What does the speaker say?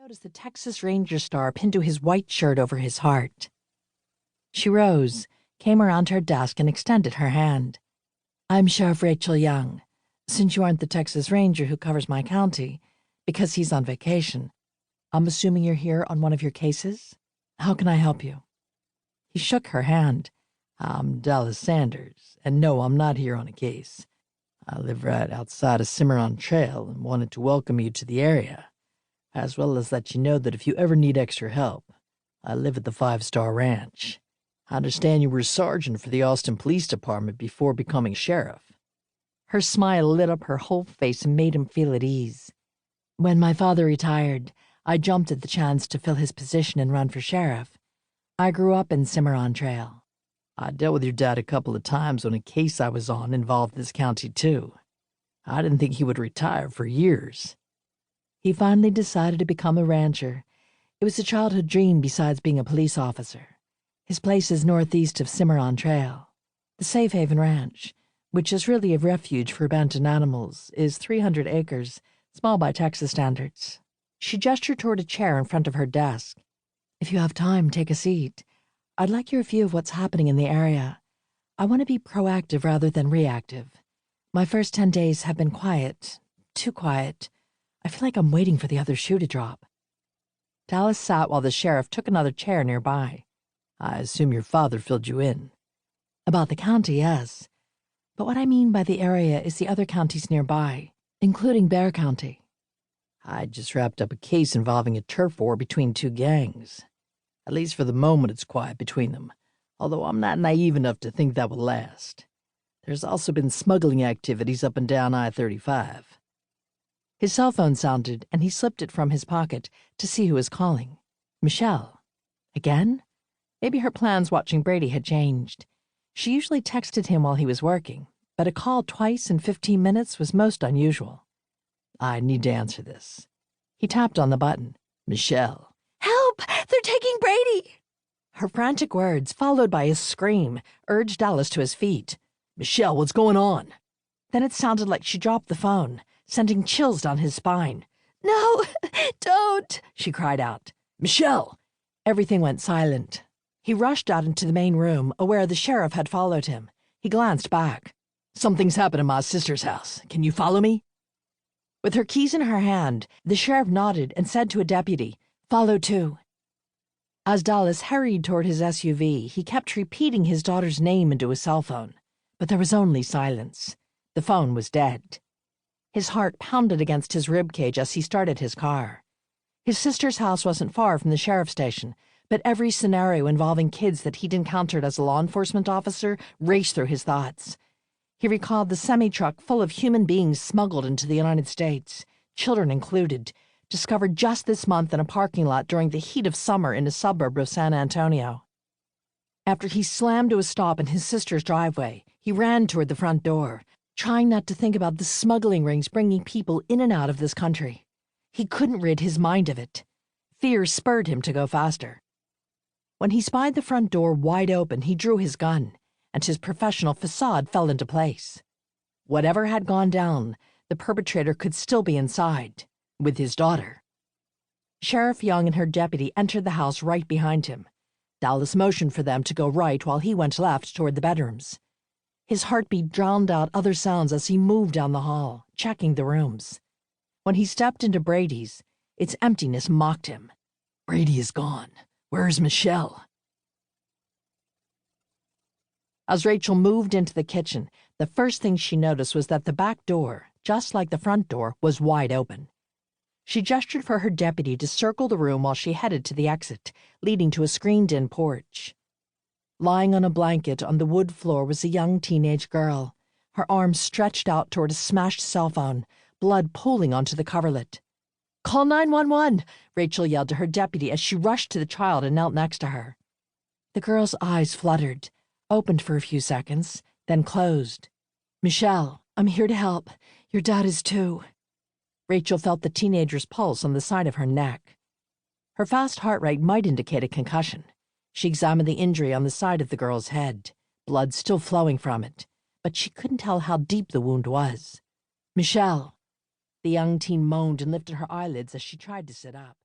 noticed the Texas Ranger star pinned to his white shirt over his heart. She rose, came around to her desk, and extended her hand. "I'm Sheriff Rachel Young. Since you aren't the Texas Ranger who covers my county, because he's on vacation, I'm assuming you're here on one of your cases? How can I help you?" He shook her hand. "I'm Dallas Sanders, and no, I'm not here on a case. I live right outside of Cimarron Trail and wanted to welcome you to the area, as well as let you know that if you ever need extra help, I live at the 5-Star Ranch. I understand you were a sergeant for the Austin Police Department before becoming sheriff." Her smile lit up her whole face and made him feel at ease. "When my father retired, I jumped at the chance to fill his position and run for sheriff. I grew up in Cimarron Trail. I dealt with your dad a couple of times when a case I was on involved this county, too. I didn't think he would retire for years. He finally decided to become a rancher. It was a childhood dream besides being a police officer. His place is northeast of Cimarron Trail. The Safe Haven Ranch, which is really a refuge for abandoned animals, is 300 acres, small by Texas standards." She gestured toward a chair in front of her desk. "If you have time, take a seat. I'd like your view of what's happening in the area. I want to be proactive rather than reactive. My first 10 days have been quiet, too quiet. I feel like I'm waiting for the other shoe to drop." Dallas sat while the sheriff took another chair nearby. "I assume your father filled you in." "About the county, yes. But what I mean by the area is the other counties nearby, including Bexar County." "I just wrapped up a case involving a turf war between two gangs. At least for the moment it's quiet between them, although I'm not naive enough to think that will last. There's also been smuggling activities up and down I-35. His cell phone sounded, and he slipped it from his pocket to see who was calling. Michelle. Again? Maybe her plans watching Brady had changed. She usually texted him while he was working, but a call twice in 15 minutes was most unusual. "I need to answer this." He tapped on the button. "Michelle." "Help! They're taking Brady!" Her frantic words, followed by a scream, urged Dallas to his feet. "Michelle, what's going on?" Then it sounded like she dropped the phone, sending chills down his spine. "No, don't!" she cried out. "Michelle!" Everything went silent. He rushed out into the main room, aware the sheriff had followed him. He glanced back. "Something's happened in my sister's house. Can you follow me?" With her keys in her hand, the sheriff nodded and said to a deputy, "Follow too." As Dallas hurried toward his SUV, he kept repeating his daughter's name into his cell phone, but there was only silence. The phone was dead. His heart pounded against his ribcage as he started his car. His sister's house wasn't far from the sheriff's station, but every scenario involving kids that he'd encountered as a law enforcement officer raced through his thoughts. He recalled the semi-truck full of human beings smuggled into the United States, children included, discovered just this month in a parking lot during the heat of summer in a suburb of San Antonio. After he slammed to a stop in his sister's driveway, he ran toward the front door, trying not to think about the smuggling rings bringing people in and out of this country. He couldn't rid his mind of it. Fear spurred him to go faster. When he spied the front door wide open, he drew his gun, and his professional facade fell into place. Whatever had gone down, the perpetrator could still be inside, with his daughter. Sheriff Young and her deputy entered the house right behind him. Dallas motioned for them to go right while he went left toward the bedrooms. His heartbeat drowned out other sounds as he moved down the hall, checking the rooms. When he stepped into Brady's, its emptiness mocked him. Brady is gone. Where's Michelle? As Rachel moved into the kitchen, the first thing she noticed was that the back door, just like the front door, was wide open. She gestured for her deputy to circle the room while she headed to the exit, leading to a screened-in porch. Lying on a blanket on the wood floor was a young teenage girl, her arms stretched out toward a smashed cell phone, blood pooling onto the coverlet. "Call 911!" Rachel yelled to her deputy as she rushed to the child and knelt next to her. The girl's eyes fluttered, opened for a few seconds, then closed. "Michelle, I'm here to help. Your dad is too." Rachel felt the teenager's pulse on the side of her neck. Her fast heart rate might indicate a concussion. She examined the injury on the side of the girl's head, blood still flowing from it, but she couldn't tell how deep the wound was. "Michelle." The young teen moaned and lifted her eyelids as she tried to sit up.